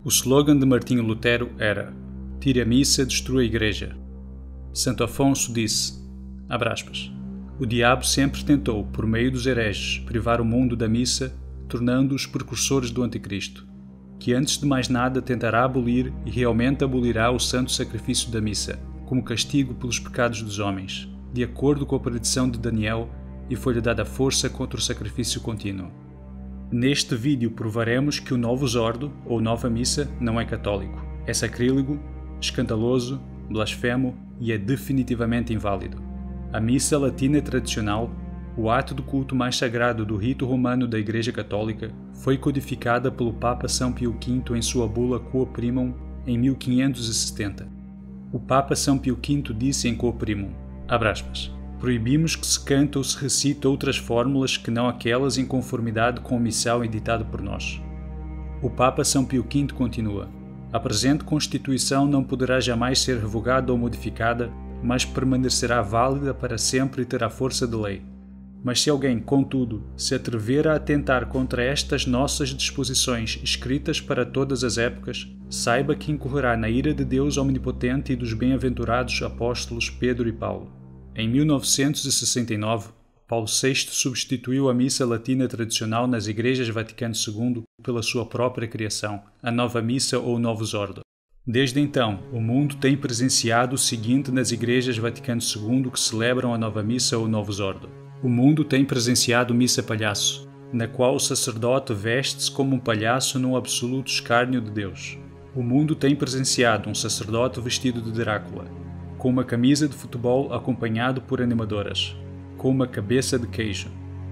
O slogan de Martinho Lutero era: "Tire a missa, destrua a igreja". Santo Afonso disse, abre aspas, "O diabo sempre tentou, por meio dos hereges, privar o mundo da missa, tornando-os precursores do anticristo, que antes de mais nada tentará abolir e realmente abolirá o santo sacrifício da missa, como castigo pelos pecados dos homens, de acordo com a predição de Daniel, e foi-lhe dada força contra o sacrifício contínuo. Neste vídeo provaremos que o Novus Ordo, ou Nova Missa, não é católico, é sacrílego, escandaloso, blasfemo e é definitivamente inválido. A missa latina tradicional, o ato do culto mais sagrado do rito romano da Igreja Católica, foi codificada pelo Papa São Pio V em sua bula Quo Primum em 1570. O Papa São Pio V disse em Quo Primum, abre aspas, "Proibimos que se cante ou se recite outras fórmulas que não aquelas em conformidade com a missal editada por nós." O Papa São Pio V continua, "A presente Constituição não poderá jamais ser revogada ou modificada, mas permanecerá válida para sempre e terá força de lei. Mas se alguém, contudo, se atrever a atentar contra estas nossas disposições escritas para todas as épocas, saiba que incorrerá na ira de Deus Omnipotente e dos bem-aventurados apóstolos Pedro e Paulo." Em 1969, Paulo VI substituiu a missa latina tradicional nas igrejas Vaticano II pela sua própria criação, a Nova Missa ou Novus Ordo. Desde então, o mundo tem presenciado o seguinte nas igrejas Vaticano II que celebram a Nova Missa ou Novus Ordo. O mundo tem presenciado missa palhaço, na qual o sacerdote veste-se como um palhaço num absoluto escárnio de Deus. O mundo tem presenciado um sacerdote vestido de Drácula, com uma camisa de futebol acompanhado por animadoras, com uma cabeça de queijo,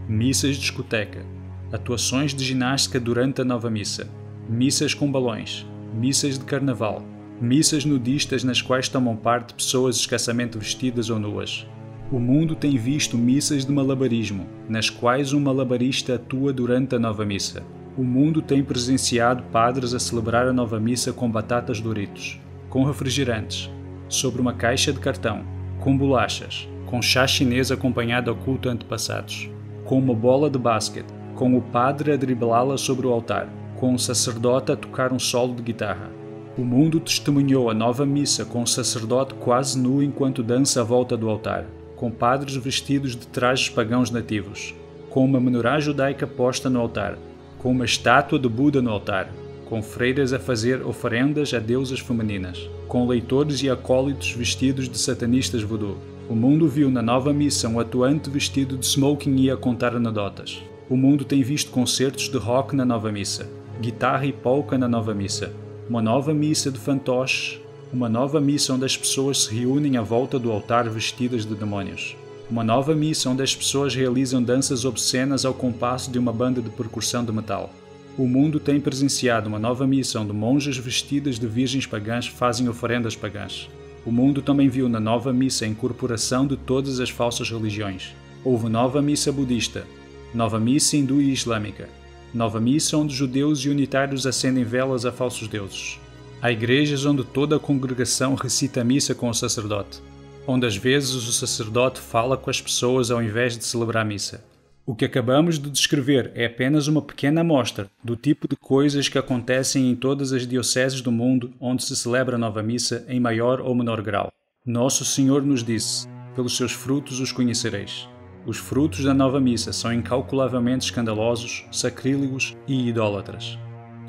missas de discoteca, atuações de ginástica durante a Nova Missa, missas com balões, missas de carnaval, missas nudistas nas quais tomam parte pessoas escassamente vestidas ou nuas. O mundo tem visto missas de malabarismo, nas quais um malabarista atua durante a Nova Missa. O mundo tem presenciado padres a celebrar a Nova Missa com batatas Doritos, com refrigerantes, sobre uma caixa de cartão, com bolachas, com chá chinês acompanhado ao culto antepassados, com uma bola de basquete, com o padre a driblá-la sobre o altar, com o sacerdote a tocar um solo de guitarra. O mundo testemunhou a Nova Missa com o sacerdote quase nu enquanto dança à volta do altar, com padres vestidos de trajes pagãos nativos, com uma menorá judaica posta no altar, com uma estátua de Buda no altar, com freiras a fazer oferendas a deusas femininas, com leitores e acólitos vestidos de satanistas voodoo. O mundo viu na Nova Missa um atuante vestido de smoking e a contar anedotas. O mundo tem visto concertos de rock na Nova Missa, guitarra e polca na Nova Missa, uma nova missa de fantoches, uma nova missa onde as pessoas se reúnem à volta do altar vestidas de demónios, uma nova missa onde as pessoas realizam danças obscenas ao compasso de uma banda de percussão de metal. O mundo tem presenciado uma nova missa onde monjas vestidas de virgens pagãs fazem oferendas pagãs. O mundo também viu na Nova Missa a incorporação de todas as falsas religiões. Houve Nova Missa budista, Nova Missa hindu e islâmica, Nova Missa onde judeus e unitários acendem velas a falsos deuses. Há igrejas onde toda a congregação recita a missa com o sacerdote, onde às vezes o sacerdote fala com as pessoas ao invés de celebrar a missa. O que acabamos de descrever é apenas uma pequena amostra do tipo de coisas que acontecem em todas as dioceses do mundo onde se celebra a Nova Missa em maior ou menor grau. Nosso Senhor nos disse, pelos seus frutos os conhecereis. Os frutos da Nova Missa são incalculavelmente escandalosos, sacrílegos e idólatras.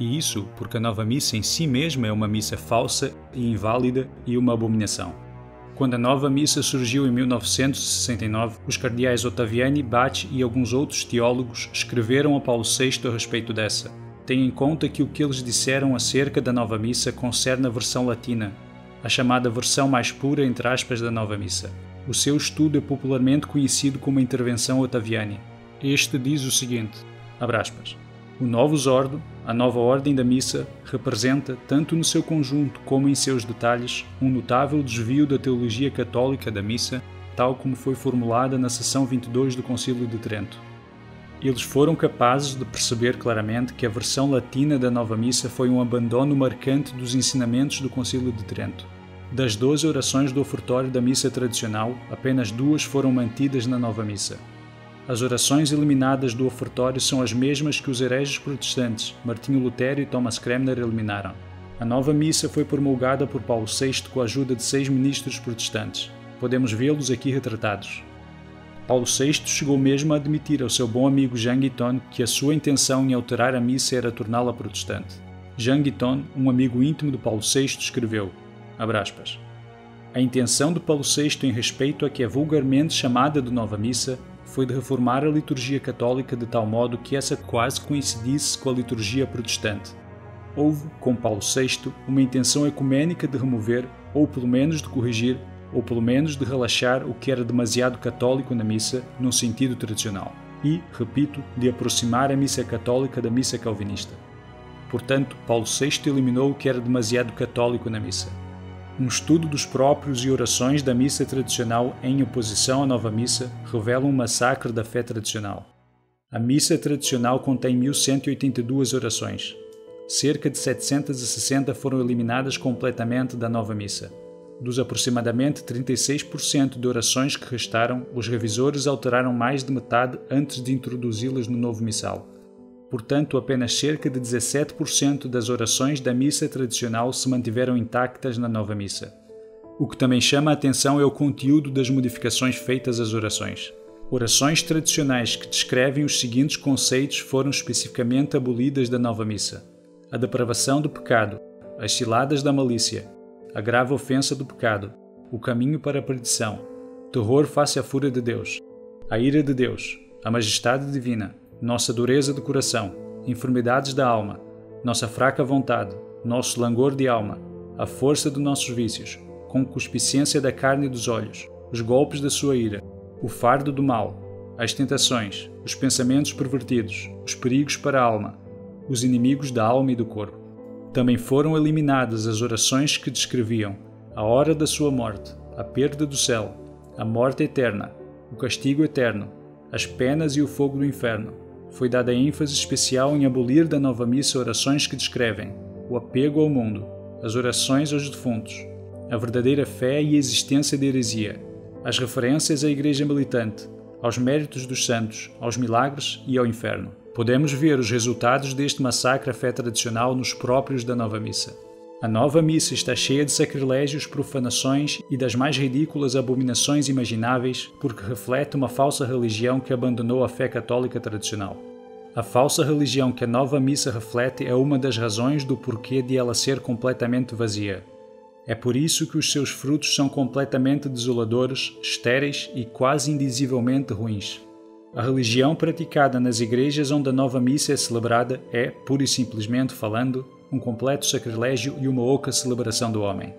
E isso porque a Nova Missa em si mesma é uma missa falsa e inválida e uma abominação. Quando a Nova Missa surgiu em 1969, os cardeais Ottaviani, Bach e alguns outros teólogos escreveram a Paulo VI a respeito dessa. Tenha em conta que o que eles disseram acerca da Nova Missa concerne a versão latina, a chamada versão mais pura entre aspas da Nova Missa. O seu estudo é popularmente conhecido como a Intervenção Ottaviani. Este diz o seguinte, abre aspas, "O Novus Ordo, a nova ordem da missa, representa, tanto no seu conjunto como em seus detalhes, um notável desvio da teologia católica da missa, tal como foi formulada na seção 22 do Concílio de Trento. Eles foram capazes de perceber claramente que a versão latina da Nova Missa foi um abandono marcante dos ensinamentos do Concílio de Trento. Das 12 orações do ofertório da missa tradicional, apenas 2 foram mantidas na Nova Missa. As orações eliminadas do ofertório são as mesmas que os hereges protestantes, Martinho Lutero e Thomas Cranmer, eliminaram. A nova missa foi promulgada por Paulo VI com a ajuda de 6 ministros protestantes. Podemos vê-los aqui retratados. Paulo VI chegou mesmo a admitir ao seu bom amigo Jean Guiton que a sua intenção em alterar a missa era torná-la protestante. Jean Guiton, um amigo íntimo de Paulo VI, escreveu, abre aspas, a intenção de Paulo VI em respeito a que é vulgarmente chamada de nova missa foi de reformar a liturgia católica de tal modo que essa quase coincidisse com a liturgia protestante. Houve, com Paulo VI, uma intenção ecumênica de remover, ou pelo menos de corrigir, ou pelo menos de relaxar o que era demasiado católico na missa, num sentido tradicional, e, repito, de aproximar a missa católica da missa calvinista. Portanto, Paulo VI eliminou o que era demasiado católico na missa. Um estudo dos próprios e orações da missa tradicional em oposição à nova missa revela um massacre da fé tradicional. A missa tradicional contém 1182 orações. Cerca de 760 foram eliminadas completamente da nova missa. Dos aproximadamente 36% de orações que restaram, os revisores alteraram mais de metade antes de introduzi-las no novo missal. Portanto, apenas cerca de 17% das orações da missa tradicional se mantiveram intactas na nova missa. O que também chama a atenção é o conteúdo das modificações feitas às orações. Orações tradicionais que descrevem os seguintes conceitos foram especificamente abolidas da nova missa: a depravação do pecado, as ciladas da malícia, a grave ofensa do pecado, o caminho para a perdição, terror face à fúria de Deus, a ira de Deus, a majestade divina, nossa dureza de coração, enfermidades da alma, nossa fraca vontade, nosso langor de alma, a força de nossos vícios, concupiscência da carne e dos olhos, os golpes da sua ira, o fardo do mal, as tentações, os pensamentos pervertidos, os perigos para a alma, os inimigos da alma e do corpo. Também foram eliminadas as orações que descreviam a hora da sua morte, a perda do céu, a morte eterna, o castigo eterno, as penas e o fogo do inferno. Foi dada ênfase especial em abolir da nova missa orações que descrevem o apego ao mundo, as orações aos defuntos, a verdadeira fé e a existência de heresia, as referências à igreja militante, aos méritos dos santos, aos milagres e ao inferno. Podemos ver os resultados deste massacre à fé tradicional nos próprios da nova missa. A nova missa está cheia de sacrilégios, profanações e das mais ridículas abominações imagináveis porque reflete uma falsa religião que abandonou a fé católica tradicional. A falsa religião que a nova missa reflete é uma das razões do porquê de ela ser completamente vazia. É por isso que os seus frutos são completamente desoladores, estéreis e quase indizivelmente ruins. A religião praticada nas igrejas onde a nova missa é celebrada é, pura e simplesmente falando, um completo sacrilégio e uma oca celebração do homem.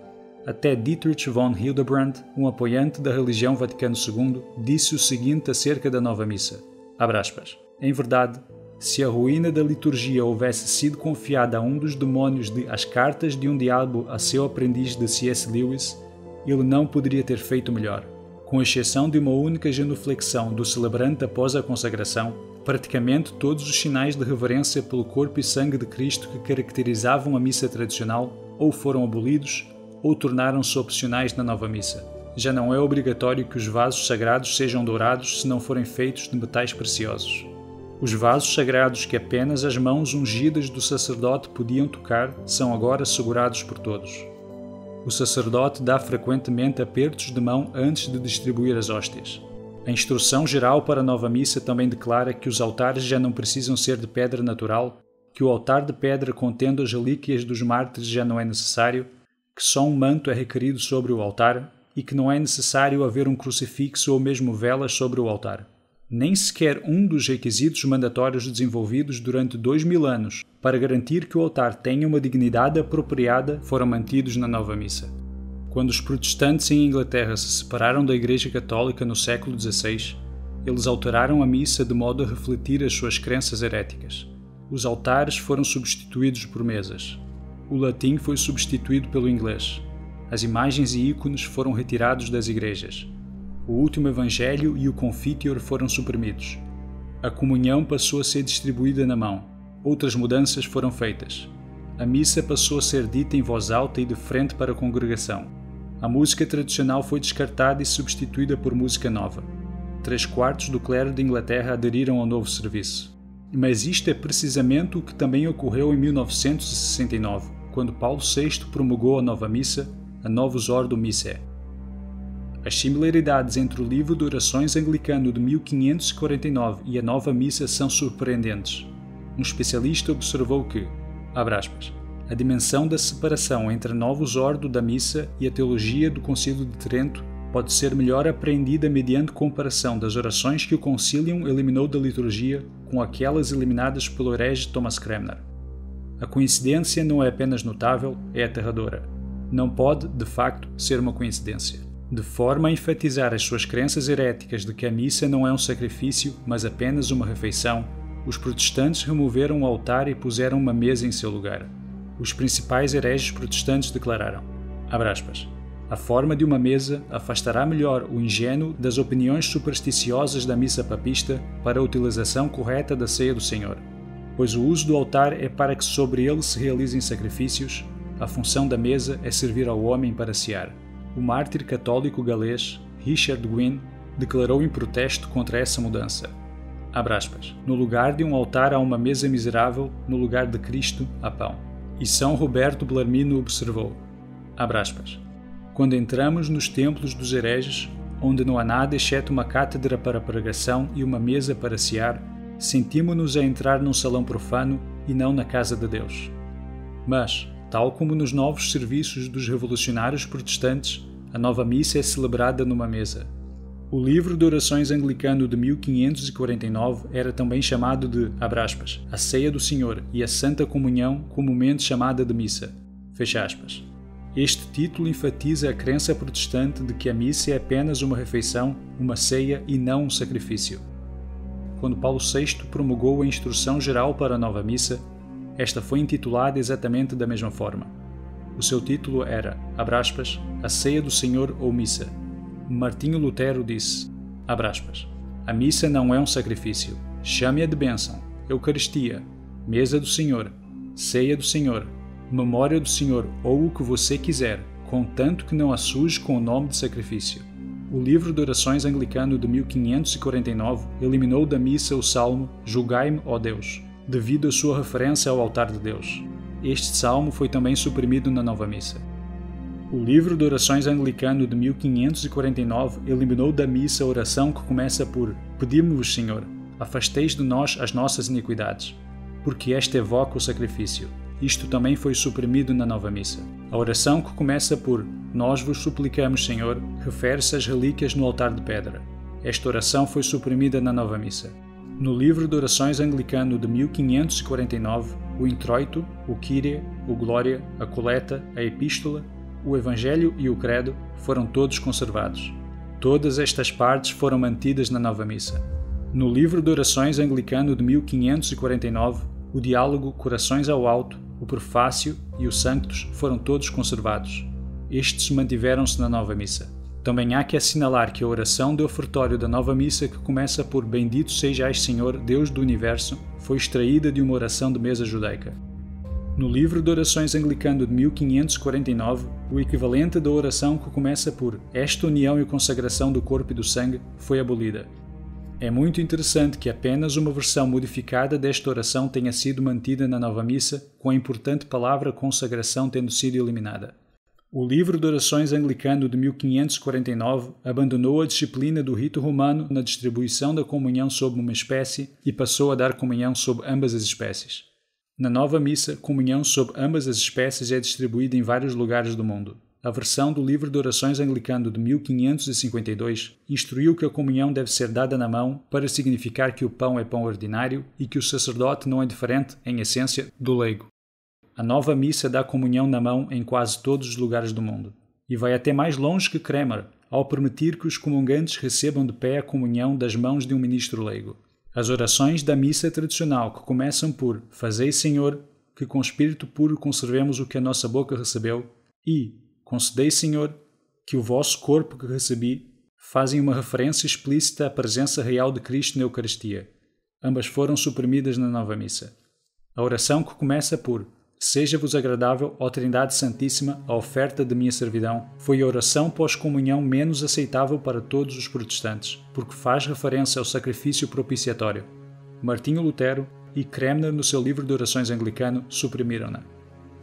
Até Dietrich von Hildebrand, um apoiante da religião Vaticano II, disse o seguinte acerca da nova missa, abre aspas, em verdade, se a ruína da liturgia houvesse sido confiada a um dos demônios de As Cartas de um Diabo a seu aprendiz de C.S. Lewis, ele não poderia ter feito melhor. Com exceção de uma única genuflexão do celebrante após a consagração, praticamente todos os sinais de reverência pelo corpo e sangue de Cristo que caracterizavam a missa tradicional ou foram abolidos ou tornaram-se opcionais na nova missa. Já não é obrigatório que os vasos sagrados sejam dourados se não forem feitos de metais preciosos. Os vasos sagrados que apenas as mãos ungidas do sacerdote podiam tocar são agora segurados por todos. O sacerdote dá frequentemente apertos de mão antes de distribuir as hóstias. A instrução geral para a nova missa também declara que os altares já não precisam ser de pedra natural, que o altar de pedra contendo as relíquias dos mártires já não é necessário, que só um manto é requerido sobre o altar e que não é necessário haver um crucifixo ou mesmo velas sobre o altar. Nem sequer um dos requisitos mandatórios desenvolvidos durante 2000 anos para garantir que o altar tenha uma dignidade apropriada foram mantidos na nova missa. Quando os protestantes em Inglaterra se separaram da Igreja Católica no século XVI, eles alteraram a missa de modo a refletir as suas crenças heréticas. Os altares foram substituídos por mesas. O latim foi substituído pelo inglês. As imagens e ícones foram retirados das igrejas. O último evangelho e o confiteor foram suprimidos. A comunhão passou a ser distribuída na mão. Outras mudanças foram feitas. A missa passou a ser dita em voz alta e de frente para a congregação. A música tradicional foi descartada e substituída por música nova. 3/4 do clero de Inglaterra aderiram ao novo serviço. Mas isto é precisamente o que também ocorreu em 1969, quando Paulo VI promulgou a nova missa, a Novus Ordo Missae. As similaridades entre o livro de orações anglicano de 1549 e a nova missa são surpreendentes. Um especialista observou que, abre aspas, a dimensão da separação entre a Novus Ordo da missa e a teologia do Concílio de Trento pode ser melhor apreendida mediante comparação das orações que o Concilium eliminou da liturgia com aquelas eliminadas pelo herege Thomas Cranmer. A coincidência não é apenas notável, é aterradora. Não pode, de facto, ser uma coincidência. De forma a enfatizar as suas crenças heréticas de que a missa não é um sacrifício, mas apenas uma refeição, os protestantes removeram o altar e puseram uma mesa em seu lugar. Os principais hereges protestantes declararam, abre aspas, a forma de uma mesa afastará melhor o ingênuo das opiniões supersticiosas da missa papista para a utilização correta da ceia do Senhor, pois o uso do altar é para que sobre ele se realizem sacrifícios, a função da mesa é servir ao homem para cear. O mártir católico galês Richard Gwyn declarou em protesto contra essa mudança. Abre aspas, no lugar de um altar há uma mesa miserável, no lugar de Cristo há pão. E São Roberto Bellarmino observou, abre aspas, quando entramos nos templos dos hereges, onde não há nada exceto uma cátedra para pregação e uma mesa para cear, sentimos-nos a entrar num salão profano e não na casa de Deus. Mas, tal como nos novos serviços dos revolucionários protestantes, a nova missa é celebrada numa mesa. O livro de orações anglicano de 1549 era também chamado de, abre aspas, a Ceia do Senhor e a Santa Comunhão, comumente chamada de missa. Fecha aspas. Este título enfatiza a crença protestante de que a missa é apenas uma refeição, uma ceia e não um sacrifício. Quando Paulo VI promulgou a Instrução Geral para a nova missa, esta foi intitulada exatamente da mesma forma. O seu título era, abre aspas, a Ceia do Senhor ou Missa. Martinho Lutero disse, abre aspas, a missa não é um sacrifício, chame-a de bênção, Eucaristia, Mesa do Senhor, Ceia do Senhor, Memória do Senhor ou o que você quiser, contanto que não a suje com o nome de sacrifício. O livro de orações anglicano de 1549 eliminou da missa o salmo Julgai-me, ó Deus, devido à sua referência ao altar de Deus. Este salmo foi também suprimido na nova missa. O livro de orações anglicano de 1549 eliminou da missa a oração que começa por Pedimos-vos, Senhor, afasteis de nós as nossas iniquidades, porque esta evoca o sacrifício. Isto também foi suprimido na nova missa. A oração que começa por Nós vos suplicamos, Senhor, refere-se às relíquias no altar de pedra. Esta oração foi suprimida na nova missa. No livro de orações anglicano de 1549, o introito, o Kyrie, o Glória, a coleta, a epístola, o Evangelho e o Credo foram todos conservados. Todas estas partes foram mantidas na nova missa. No livro de orações anglicano de 1549, o diálogo Corações ao Alto, o Prefácio e o Sanctus foram todos conservados. Estes mantiveram-se na nova missa. Também há que assinalar que a oração de ofertório da nova missa, que começa por Bendito sejais Senhor, Deus do Universo, foi extraída de uma oração de mesa judaica. No livro de orações anglicano de 1549, o equivalente da oração que começa por Esta união e consagração do corpo e do sangue foi abolida. É muito interessante que apenas uma versão modificada desta oração tenha sido mantida na nova missa, com a importante palavra consagração tendo sido eliminada. O livro de orações anglicano de 1549 abandonou a disciplina do rito romano na distribuição da comunhão sob uma espécie e passou a dar comunhão sob ambas as espécies. Na nova missa, comunhão sob ambas as espécies é distribuída em vários lugares do mundo. A versão do livro de orações anglicano de 1552 instruiu que a comunhão deve ser dada na mão para significar que o pão é pão ordinário e que o sacerdote não é diferente, em essência, do leigo. A nova missa dá comunhão na mão em quase todos os lugares do mundo. E vai até mais longe que Cranmer, ao permitir que os comungantes recebam de pé a comunhão das mãos de um ministro leigo. As orações da missa tradicional, que começam por Fazei, Senhor, que com espírito puro conservemos o que a nossa boca recebeu, e Concedei, Senhor, que o vosso corpo que recebi, fazem uma referência explícita à presença real de Cristo na Eucaristia. Ambas foram suprimidas na nova missa. A oração que começa por Seja-vos agradável, ó Trindade Santíssima, a oferta de minha servidão, foi a oração pós-comunhão menos aceitável para todos os protestantes, porque faz referência ao sacrifício propiciatório. Martinho Lutero e Cranmer, no seu livro de orações anglicano, suprimiram-na.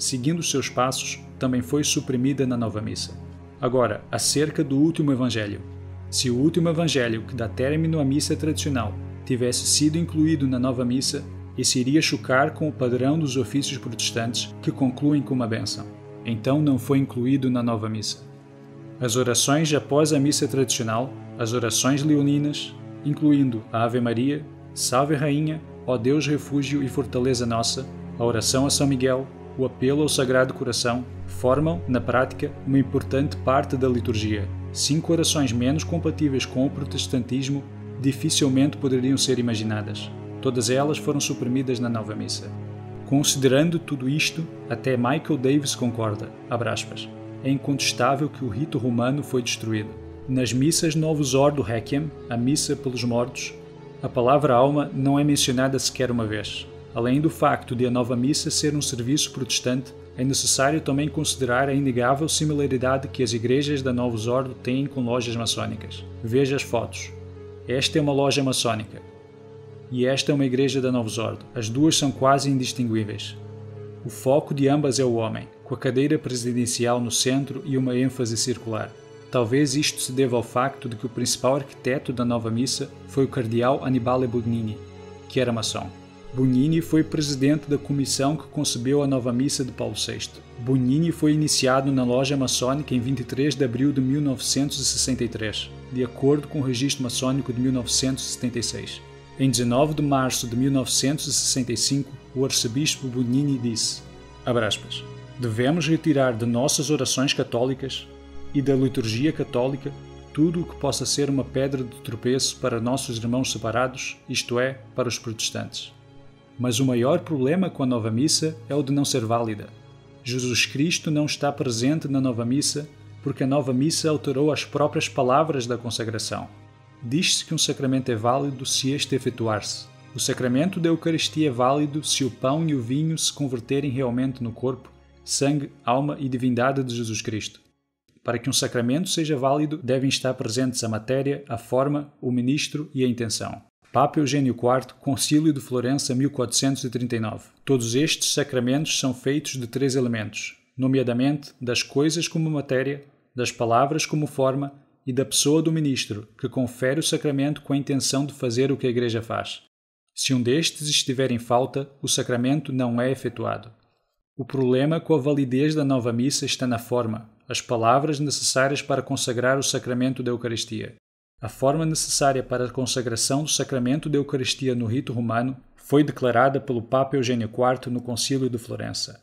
seguindo seus passos, também foi suprimida na nova missa. Agora, acerca do último evangelho. Se o último evangelho que dá término à missa tradicional tivesse sido incluído na nova missa, esse iria chocar com o padrão dos ofícios protestantes que concluem com uma bênção. Então não foi incluído na nova missa. As orações após a missa tradicional, as orações leoninas, incluindo a Ave Maria, Salve Rainha, ó Deus refúgio e fortaleza nossa, a oração a São Miguel, o apelo ao Sagrado Coração, formam, na prática, uma importante parte da liturgia. 5 orações menos compatíveis com o protestantismo dificilmente poderiam ser imaginadas. Todas elas foram suprimidas na nova missa. Considerando tudo isto, até Michael Davis concorda, abre aspas, é incontestável que o rito romano foi destruído. Nas missas Novus Ordo Requiem, a missa pelos mortos, a palavra alma não é mencionada sequer uma vez. Além do facto de a nova missa ser um serviço protestante, é necessário também considerar a inegável similaridade que as igrejas da Novus Ordo têm com lojas maçónicas. Veja as fotos. Esta é uma loja maçónica. E esta é uma igreja da Novus Ordo. As duas são quase indistinguíveis. O foco de ambas é o homem, com a cadeira presidencial no centro e uma ênfase circular. Talvez isto se deva ao facto de que o principal arquiteto da nova missa foi o cardeal Annibale Bugnini, que era maçom. Bugnini foi presidente da comissão que concebeu a nova missa de Paulo VI. Bugnini foi iniciado na loja maçônica em 23 de abril de 1963, de acordo com o registro maçônico de 1976. Em 19 de março de 1965, o arcebispo Bugnini disse, abre aspas, devemos retirar de nossas orações católicas e da liturgia católica tudo o que possa ser uma pedra de tropeço para nossos irmãos separados, isto é, para os protestantes. Mas o maior problema com a nova missa é o de não ser válida. Jesus Cristo não está presente na nova missa porque a nova missa alterou as próprias palavras da consagração. Diz-se que um sacramento é válido se este efetuar-se. O sacramento da Eucaristia é válido se o pão e o vinho se converterem realmente no corpo, sangue, alma e divindade de Jesus Cristo. Para que um sacramento seja válido, devem estar presentes a matéria, a forma, o ministro e a intenção. Papa Eugênio IV, Concílio de Florença, 1439. Todos estes sacramentos são feitos de 3 elementos, nomeadamente das coisas como matéria, das palavras como forma e da pessoa do ministro, que confere o sacramento com a intenção de fazer o que a Igreja faz. Se um destes estiver em falta, o sacramento não é efetuado. O problema com a validez da nova missa está na forma, as palavras necessárias para consagrar o sacramento da Eucaristia. A forma necessária para a consagração do sacramento da Eucaristia no rito romano foi declarada pelo Papa Eugênio IV no Concílio de Florença.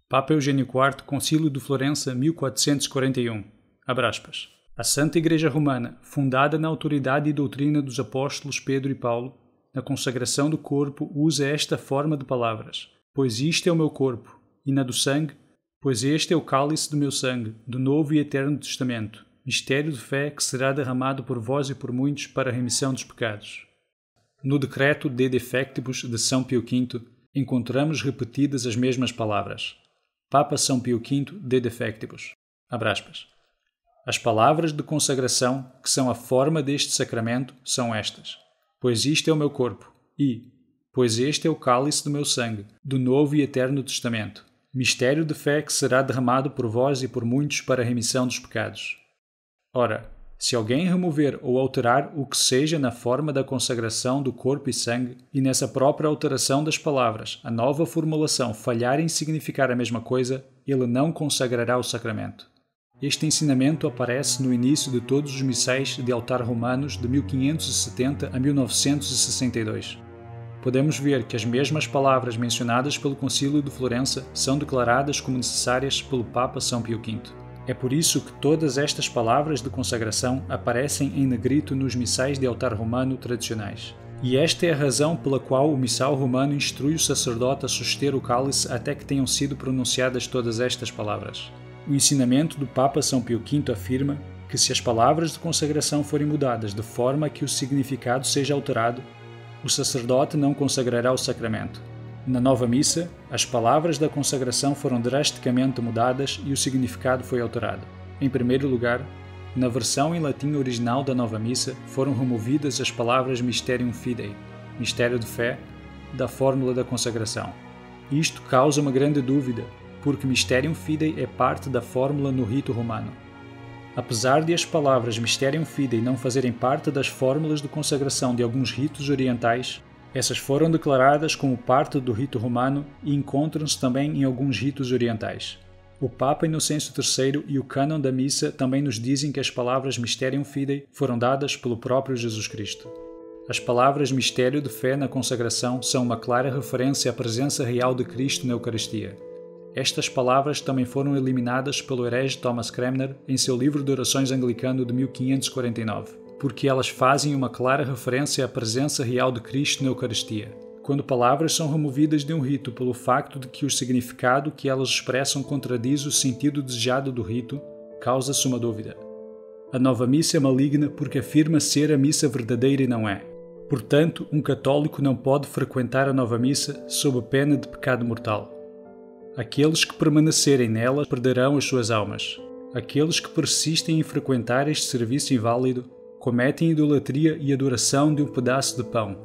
Papa Eugênio IV, Concílio de Florença, 1441. Abre aspas. A Santa Igreja Romana, fundada na autoridade e doutrina dos apóstolos Pedro e Paulo, na consagração do corpo usa esta forma de palavras, pois isto é o meu corpo, e na do sangue, pois este é o cálice do meu sangue, do Novo e Eterno Testamento, mistério de fé que será derramado por vós e por muitos para a remissão dos pecados. No decreto de defectibus de São Pio V, encontramos repetidas as mesmas palavras. Papa São Pio V de defectibus. Abre aspas. As palavras de consagração, que são a forma deste sacramento, são estas. Pois isto é o meu corpo, e, pois este é o cálice do meu sangue, do Novo e Eterno Testamento, mistério de fé que será derramado por vós e por muitos para a remissão dos pecados. Ora, se alguém remover ou alterar o que seja na forma da consagração do corpo e sangue, e nessa própria alteração das palavras, a nova formulação falhar em significar a mesma coisa, ele não consagrará o sacramento. Este ensinamento aparece no início de todos os missais de altar romanos de 1570 a 1962. Podemos ver que as mesmas palavras mencionadas pelo Concílio de Florença são declaradas como necessárias pelo Papa São Pio V. É por isso que todas estas palavras de consagração aparecem em negrito nos missais de altar romano tradicionais. E esta é a razão pela qual o missal romano instrui o sacerdote a suster o cálice até que tenham sido pronunciadas todas estas palavras. O ensinamento do Papa São Pio V afirma que se as palavras de consagração forem mudadas de forma que o significado seja alterado, o sacerdote não consagrará o sacramento. Na nova missa, as palavras da consagração foram drasticamente mudadas e o significado foi alterado. Em primeiro lugar, na versão em latim original da nova missa foram removidas as palavras Mysterium Fidei, mistério de fé, da fórmula da consagração. Isto causa uma grande dúvida, porque Mysterium Fidei é parte da fórmula no rito romano. Apesar de as palavras Mysterium Fidei não fazerem parte das fórmulas de consagração de alguns ritos orientais, essas foram declaradas como parte do rito romano e encontram-se também em alguns ritos orientais. O Papa Inocêncio III e o cânon da missa também nos dizem que as palavras Mysterium Fidei foram dadas pelo próprio Jesus Cristo. As palavras mistério de fé na consagração são uma clara referência à presença real de Cristo na Eucaristia. Estas palavras também foram eliminadas pelo herege Thomas Cranmer em seu livro de orações anglicano de 1549, porque elas fazem uma clara referência à presença real de Cristo na Eucaristia. Quando palavras são removidas de um rito pelo facto de que o significado que elas expressam contradiz o sentido desejado do rito, causa-se uma dúvida. A nova missa é maligna porque afirma ser a missa verdadeira e não é. Portanto, um católico não pode frequentar a nova missa sob pena de pecado mortal. Aqueles que permanecerem nela perderão as suas almas. Aqueles que persistem em frequentar este serviço inválido cometem idolatria e adoração de um pedaço de pão.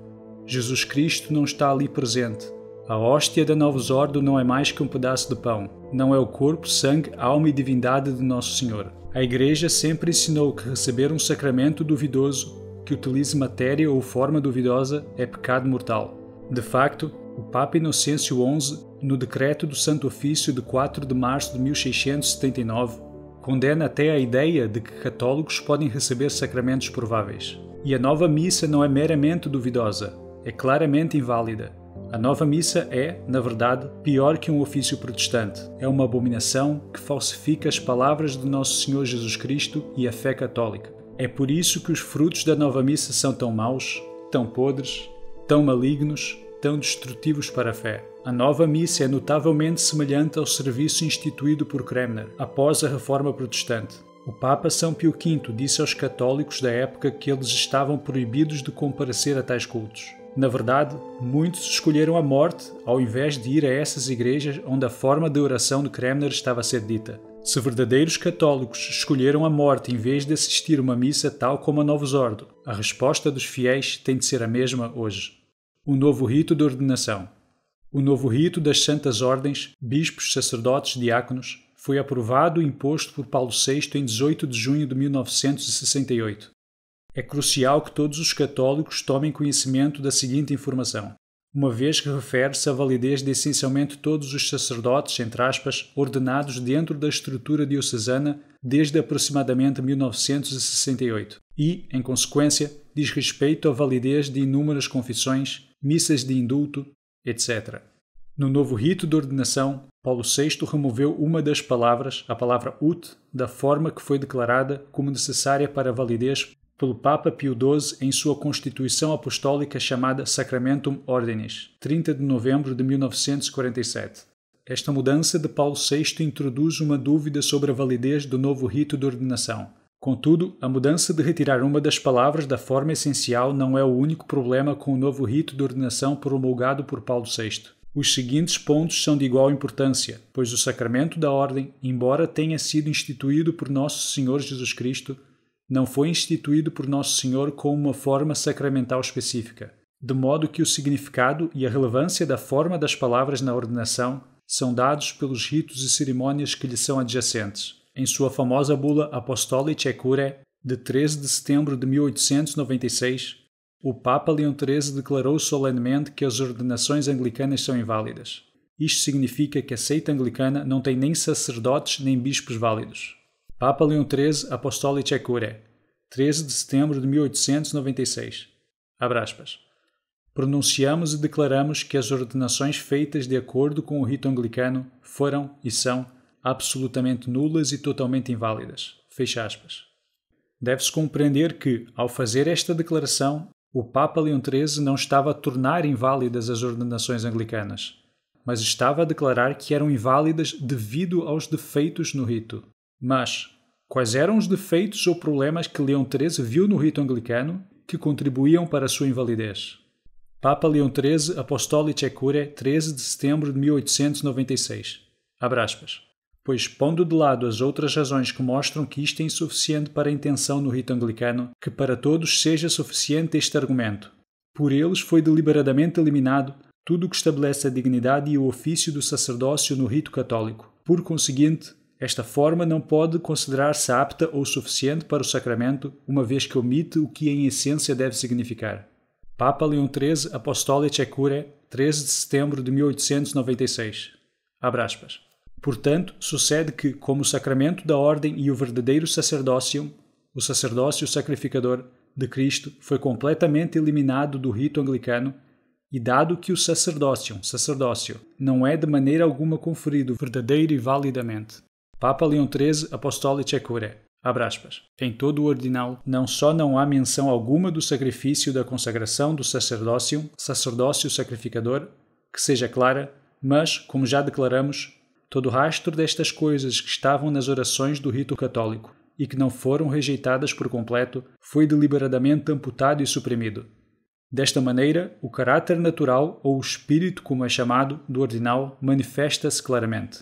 Jesus Cristo não está ali presente. A hóstia da Novus Ordo não é mais que um pedaço de pão. Não é o corpo, sangue, alma e divindade de Nosso Senhor. A Igreja sempre ensinou que receber um sacramento duvidoso, que utilize matéria ou forma duvidosa, é pecado mortal. De facto, o Papa Inocêncio XI, no decreto do Santo Ofício de 4 de março de 1679, condena até a ideia de que católicos podem receber sacramentos prováveis. E a nova missa não é meramente duvidosa, é claramente inválida. A nova missa é, na verdade, pior que um ofício protestante. É uma abominação que falsifica as palavras de Nosso Senhor Jesus Cristo e a fé católica. É por isso que os frutos da nova missa são tão maus, tão podres, tão malignos, tão destrutivos para a fé. A nova missa é notavelmente semelhante ao serviço instituído por Cranmer após a Reforma Protestante. O Papa São Pio V disse aos católicos da época que eles estavam proibidos de comparecer a tais cultos. Na verdade, muitos escolheram a morte ao invés de ir a essas igrejas onde a forma de oração de Cranmer estava a ser dita. Se verdadeiros católicos escolheram a morte em vez de assistir uma missa tal como a Novus Ordo, a resposta dos fiéis tem de ser a mesma hoje. O novo rito de ordenação. O novo rito das Santas Ordens, bispos, sacerdotes, diáconos, foi aprovado e imposto por Paulo VI em 18 de junho de 1968. É crucial que todos os católicos tomem conhecimento da seguinte informação, uma vez que refere-se à validez de essencialmente todos os sacerdotes, entre aspas, ordenados dentro da estrutura diocesana desde aproximadamente 1968 e, em consequência, diz respeito à validez de inúmeras confissões, missas de indulto, etc. No novo rito de ordenação, Paulo VI removeu uma das palavras, a palavra ut, da forma que foi declarada como necessária para a validez pelo Papa Pio XII em sua Constituição Apostólica chamada Sacramentum Ordinis, 30 de novembro de 1947. Esta mudança de Paulo VI introduz uma dúvida sobre a validez do novo rito de ordenação. Contudo, a mudança de retirar uma das palavras da forma essencial não é o único problema com o novo rito de ordenação promulgado por Paulo VI. Os seguintes pontos são de igual importância, pois o sacramento da ordem, embora tenha sido instituído por Nosso Senhor Jesus Cristo, não foi instituído por Nosso Senhor com uma forma sacramental específica, de modo que o significado e a relevância da forma das palavras na ordenação são dados pelos ritos e cerimônias que lhe são adjacentes. Em sua famosa bula Apostolicae Curae, de 13 de setembro de 1896, o Papa Leão XIII declarou solenemente que as ordenações anglicanas são inválidas. Isto significa que a seita anglicana não tem nem sacerdotes nem bispos válidos. Papa Leão XIII Apostolicae Curae, 13 de setembro de 1896. Abre aspas. Pronunciamos e declaramos que as ordenações feitas de acordo com o rito anglicano foram e são absolutamente nulas e totalmente inválidas. Fecha aspas. Deve-se compreender que, ao fazer esta declaração, o Papa Leão XIII não estava a tornar inválidas as ordenações anglicanas, mas estava a declarar que eram inválidas devido aos defeitos no rito. Mas, quais eram os defeitos ou problemas que Leão XIII viu no rito anglicano que contribuíam para a sua invalidez? Papa Leão XIII Apostolicae Curae, 13 de setembro de 1896. Abre aspas. Pois, pondo de lado as outras razões que mostram que isto é insuficiente para a intenção no rito anglicano, que para todos seja suficiente este argumento. Por eles foi deliberadamente eliminado tudo o que estabelece a dignidade e o ofício do sacerdócio no rito católico. Por conseguinte, esta forma não pode considerar-se apta ou suficiente para o sacramento, uma vez que omite o que em essência deve significar. Papa Leão XIII, Apostolicae Curae, 13 de setembro de 1896. Abre aspas. Portanto, sucede que, como o sacramento da ordem e o verdadeiro sacerdócio, o sacerdócio sacrificador de Cristo foi completamente eliminado do rito anglicano, e dado que o sacerdócio não é de maneira alguma conferido verdadeiro e validamente. Papa Leão XIII, Apostolicae Curae. Abre aspas. Em todo o ordinal, não só não há menção alguma do sacrifício da consagração do sacerdócio sacrificador, que seja clara, mas, como já declaramos, todo o rastro destas coisas que estavam nas orações do rito católico e que não foram rejeitadas por completo, foi deliberadamente amputado e suprimido. Desta maneira, o caráter natural, ou o espírito, como é chamado, do ordinal, manifesta-se claramente.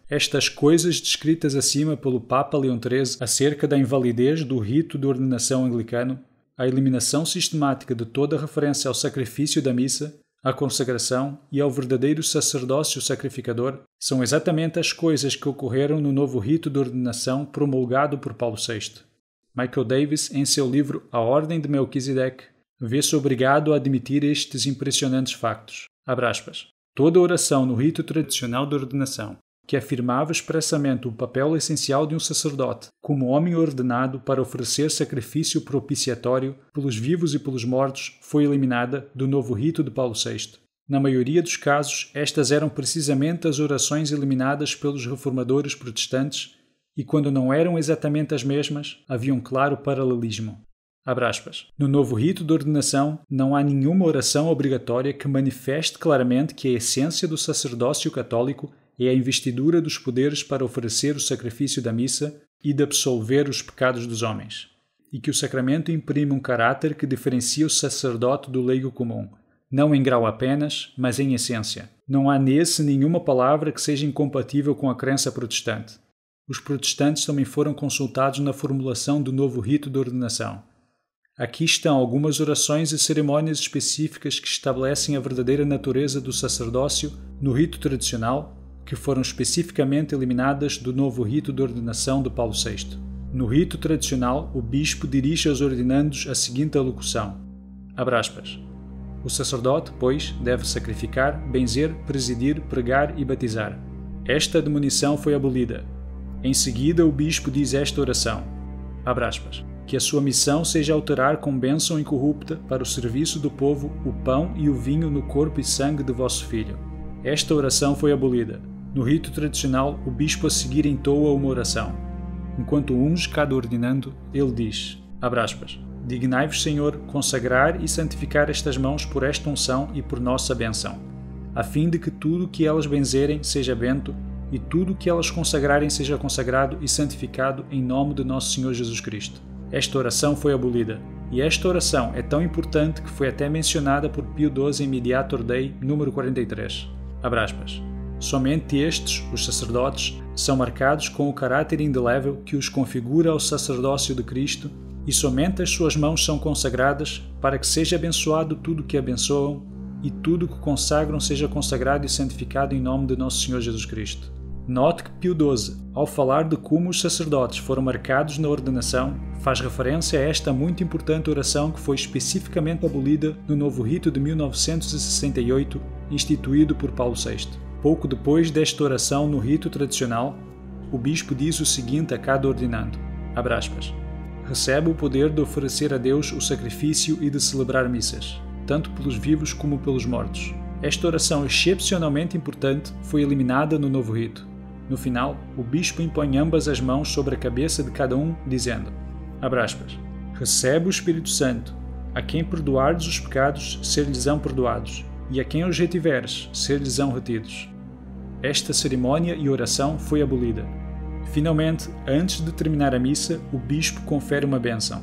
Estas coisas descritas acima pelo Papa Leão XIII acerca da invalidez do rito de ordenação anglicano, a eliminação sistemática de toda referência ao sacrifício da missa, à consagração e ao verdadeiro sacerdócio sacrificador, são exatamente as coisas que ocorreram no novo rito de ordenação promulgado por Paulo VI. Michael Davis, em seu livro A Ordem de Melquisedeque, vê-se obrigado a admitir estes impressionantes factos. Abre aspas. Toda oração no rito tradicional de ordenação, que afirmava expressamente o papel essencial de um sacerdote, como homem ordenado para oferecer sacrifício propiciatório pelos vivos e pelos mortos, foi eliminada do novo rito de Paulo VI. Na maioria dos casos, estas eram precisamente as orações eliminadas pelos reformadores protestantes e, quando não eram exatamente as mesmas, havia um claro paralelismo. Abre aspas. No novo rito de ordenação, não há nenhuma oração obrigatória que manifeste claramente que a essência do sacerdócio católico é a investidura dos poderes para oferecer o sacrifício da missa e de absolver os pecados dos homens, e que o sacramento imprime um caráter que diferencia o sacerdote do leigo comum, não em grau apenas, mas em essência. Não há nesse nenhuma palavra que seja incompatível com a crença protestante. Os protestantes também foram consultados na formulação do novo rito de ordenação. Aqui estão algumas orações e cerimônias específicas que estabelecem a verdadeira natureza do sacerdócio no rito tradicional, que foram especificamente eliminadas do novo rito de ordenação de Paulo VI. No rito tradicional, o bispo dirige aos ordinandos a seguinte alocução. Abre aspas. O sacerdote, pois, deve sacrificar, benzer, presidir, pregar e batizar. Esta admonição foi abolida. Em seguida, o bispo diz esta oração. Abre aspas. Que a sua missão seja alterar com bênção incorrupta para o serviço do povo o pão e o vinho no corpo e sangue de vosso Filho. Esta oração foi abolida. No rito tradicional, o bispo a seguir entoa uma oração. Enquanto unge cada ordenando, ele diz, abre aspas, dignai-vos, Senhor, consagrar e santificar estas mãos por esta unção e por nossa bênção, a fim de que tudo o que elas benzerem seja bento e tudo o que elas consagrarem seja consagrado e santificado em nome de nosso Senhor Jesus Cristo. Esta oração foi abolida, e esta oração é tão importante que foi até mencionada por Pio XII em Mediator Dei, número 43. Abre aspas. Somente estes, os sacerdotes, são marcados com o caráter indelével que os configura ao sacerdócio de Cristo, e somente as suas mãos são consagradas para que seja abençoado tudo o que abençoam e tudo o que consagram seja consagrado e santificado em nome de nosso Senhor Jesus Cristo. Note que Pio XII, ao falar de como os sacerdotes foram marcados na ordenação, faz referência a esta muito importante oração que foi especificamente abolida no novo rito de 1968, instituído por Paulo VI. Pouco depois desta oração no rito tradicional, o bispo diz o seguinte a cada ordenando, abre aspas, recebe o poder de oferecer a Deus o sacrifício e de celebrar missas, tanto pelos vivos como pelos mortos. Esta oração excepcionalmente importante foi eliminada no novo rito. No final, o bispo impõe ambas as mãos sobre a cabeça de cada um, dizendo, abre aspas, recebe o Espírito Santo, a quem perdoardes os pecados, ser-lhes-ão perdoados, e a quem os retiveres, ser-lhes-ão retidos. Esta cerimônia e oração foi abolida. Finalmente, antes de terminar a missa, o bispo confere uma bênção.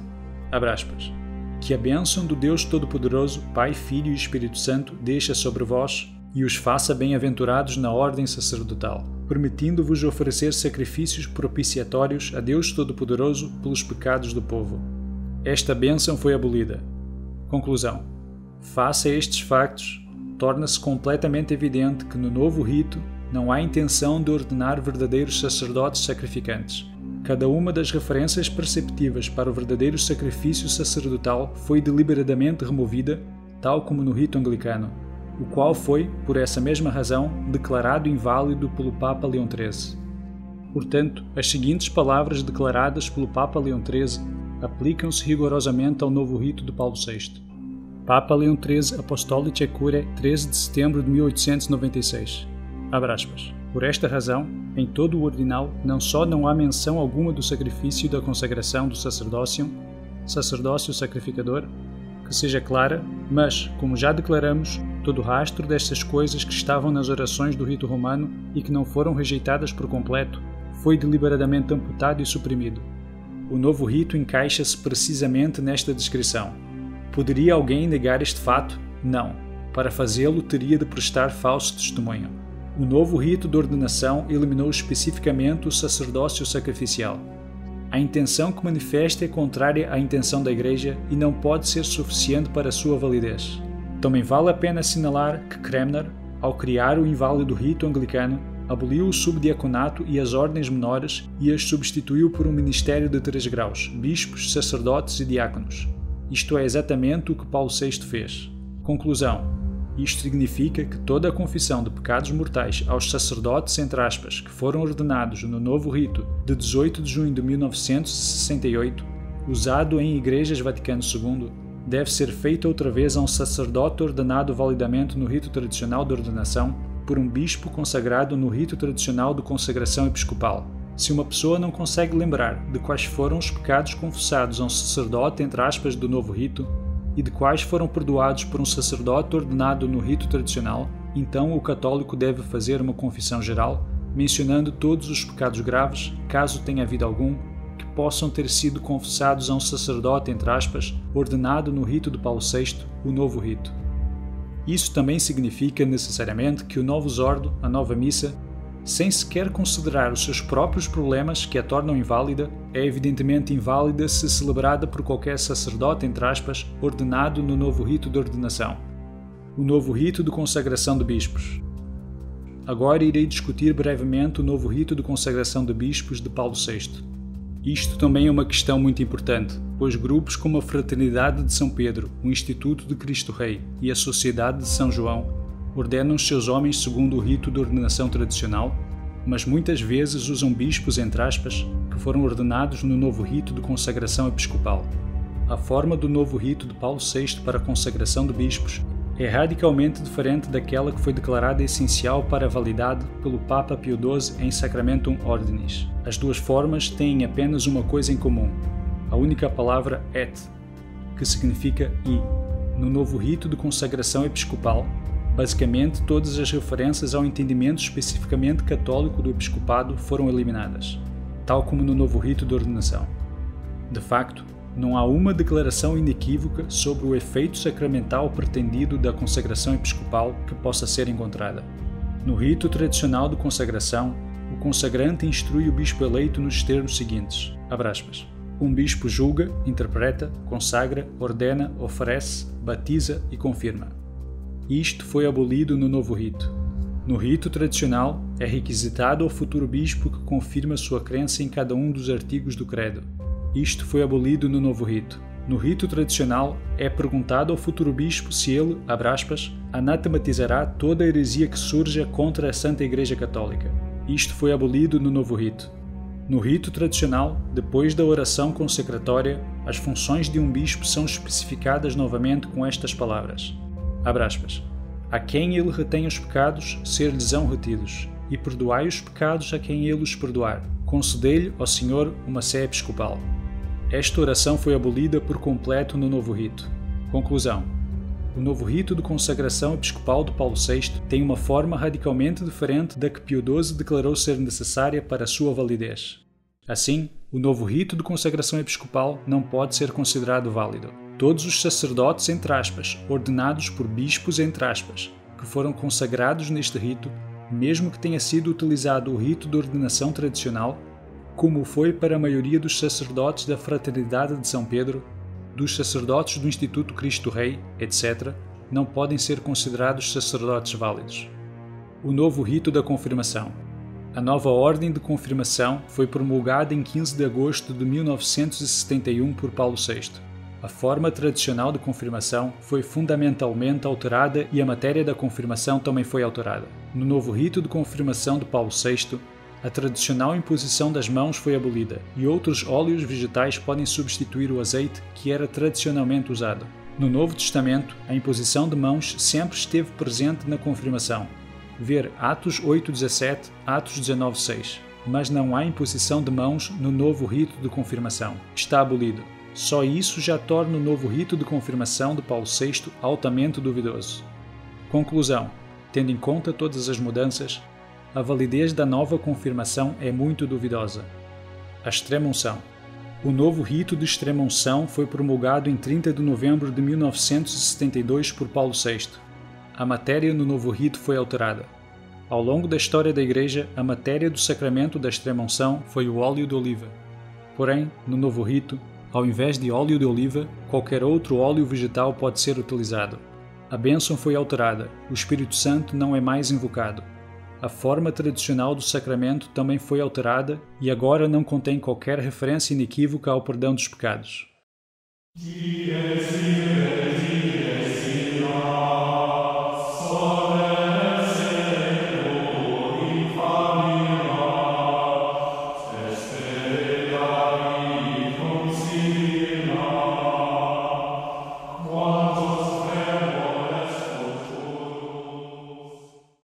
Abre aspas. Que a bênção do Deus Todo-Poderoso, Pai, Filho e Espírito Santo, deixa sobre vós e os faça bem-aventurados na ordem sacerdotal, permitindo-vos oferecer sacrifícios propiciatórios a Deus Todo-Poderoso pelos pecados do povo. Esta bênção foi abolida. Conclusão. Face a estes factos, torna-se completamente evidente que no novo rito não há intenção de ordenar verdadeiros sacerdotes sacrificantes. Cada uma das referências perceptivas para o verdadeiro sacrifício sacerdotal foi deliberadamente removida, tal como no rito anglicano, o qual foi, por essa mesma razão, declarado inválido pelo Papa Leão XIII. Portanto, as seguintes palavras declaradas pelo Papa Leão XIII aplicam-se rigorosamente ao novo rito de Paulo VI. Papa Leão XIII Apostolicae Curae, 13 de setembro de 1896. Abre aspas. Por esta razão, em todo o ordinal, não só não há menção alguma do sacrifício e da consagração do sacerdócio sacrificador, que seja clara, mas, como já declaramos, todo o rastro destas coisas que estavam nas orações do rito romano e que não foram rejeitadas por completo, foi deliberadamente amputado e suprimido. O novo rito encaixa-se precisamente nesta descrição. Poderia alguém negar este fato? Não. Para fazê-lo, teria de prestar falso testemunho. O novo rito de ordenação eliminou especificamente o sacerdócio sacrificial. A intenção que manifesta é contrária à intenção da Igreja e não pode ser suficiente para sua validez. Também vale a pena assinalar que Cranmer, ao criar o inválido rito anglicano, aboliu o subdiaconato e as ordens menores e as substituiu por um ministério de 3 graus, bispos, sacerdotes e diáconos. Isto é exatamente o que Paulo VI fez. Conclusão. Isto significa que toda a confissão de pecados mortais aos sacerdotes, entre aspas, que foram ordenados no novo rito de 18 de junho de 1968, usado em Igrejas Vaticano II, deve ser feita outra vez a um sacerdote ordenado validamente no rito tradicional de ordenação por um bispo consagrado no rito tradicional de consagração episcopal. Se uma pessoa não consegue lembrar de quais foram os pecados confessados a um sacerdote, entre aspas, do novo rito, e de quais foram perdoados por um sacerdote ordenado no rito tradicional, então o católico deve fazer uma confissão geral, mencionando todos os pecados graves, caso tenha havido algum, que possam ter sido confessados a um sacerdote, entre aspas, ordenado no rito de Paulo VI, o novo rito. Isso também significa necessariamente que o Novus Ordo, a nova missa, sem sequer considerar os seus próprios problemas que a tornam inválida, é evidentemente inválida se celebrada por qualquer sacerdote, entre aspas, ordenado no novo rito de ordenação, o novo rito de consagração de bispos. Agora irei discutir brevemente o novo rito de consagração de bispos de Paulo VI. Isto também é uma questão muito importante, pois grupos como a Fraternidade de São Pedro, o Instituto de Cristo Rei e a Sociedade de São João ordenam os seus homens segundo o rito de ordenação tradicional, mas muitas vezes usam bispos, entre aspas, que foram ordenados no novo rito de consagração episcopal. A forma do novo rito de Paulo VI para a consagração de bispos é radicalmente diferente daquela que foi declarada essencial para a validade pelo Papa Pio XII em Sacramentum Ordinis. As duas formas têm apenas uma coisa em comum, a única palavra et, que significa e. No novo rito de consagração episcopal, basicamente, todas as referências ao entendimento especificamente católico do episcopado foram eliminadas, tal como no novo rito de ordenação. De facto, não há uma declaração inequívoca sobre o efeito sacramental pretendido da consagração episcopal que possa ser encontrada. No rito tradicional de consagração, o consagrante instrui o bispo eleito nos termos seguintes, abre aspas, um bispo julga, interpreta, consagra, ordena, oferece, batiza e confirma. Isto foi abolido no novo rito. No rito tradicional, é requisitado ao futuro bispo que confirma sua crença em cada um dos artigos do credo. Isto foi abolido no novo rito. No rito tradicional, é perguntado ao futuro bispo se ele, abre aspas, anatematizará toda a heresia que surja contra a Santa Igreja Católica. Isto foi abolido no novo rito. No rito tradicional, depois da oração consecratória, as funções de um bispo são especificadas novamente com estas palavras. Abre aspas. A quem ele retém os pecados, ser-lhes-ão retidos, e perdoai os pecados a quem ele os perdoar. Concedei-lhe, ó Senhor, uma sé episcopal. Esta oração foi abolida por completo no novo rito. Conclusão. O novo rito de consagração episcopal de Paulo VI tem uma forma radicalmente diferente da que Pio XII declarou ser necessária para a sua validez. Assim, o novo rito de consagração episcopal não pode ser considerado válido. Todos os sacerdotes, entre aspas, ordenados por bispos, entre aspas, que foram consagrados neste rito, mesmo que tenha sido utilizado o rito de ordenação tradicional, como foi para a maioria dos sacerdotes da Fraternidade de São Pedro, dos sacerdotes do Instituto Cristo Rei, etc., não podem ser considerados sacerdotes válidos. O novo rito da confirmação. A nova ordem de confirmação foi promulgada em 15 de agosto de 1971 por Paulo VI. A forma tradicional de confirmação foi fundamentalmente alterada e a matéria da confirmação também foi alterada. No novo rito de confirmação de Paulo VI, a tradicional imposição das mãos foi abolida e outros óleos vegetais podem substituir o azeite que era tradicionalmente usado. No Novo Testamento, a imposição de mãos sempre esteve presente na confirmação. Ver Atos 8:17, Atos 19:6. Mas não há imposição de mãos no novo rito de confirmação. Está abolido. Só isso já torna o novo rito de confirmação de Paulo VI altamente duvidoso. Conclusão: tendo em conta todas as mudanças, a validez da nova confirmação é muito duvidosa. A extrema-unção. O novo rito de extrema-unção foi promulgado em 30 de novembro de 1972 por Paulo VI. A matéria no novo rito foi alterada. Ao longo da história da Igreja, a matéria do sacramento da extrema-unção foi o óleo de oliva. Porém, no novo rito, ao invés de óleo de oliva, qualquer outro óleo vegetal pode ser utilizado. A bênção foi alterada, o Espírito Santo não é mais invocado. A forma tradicional do sacramento também foi alterada e agora não contém qualquer referência inequívoca ao perdão dos pecados.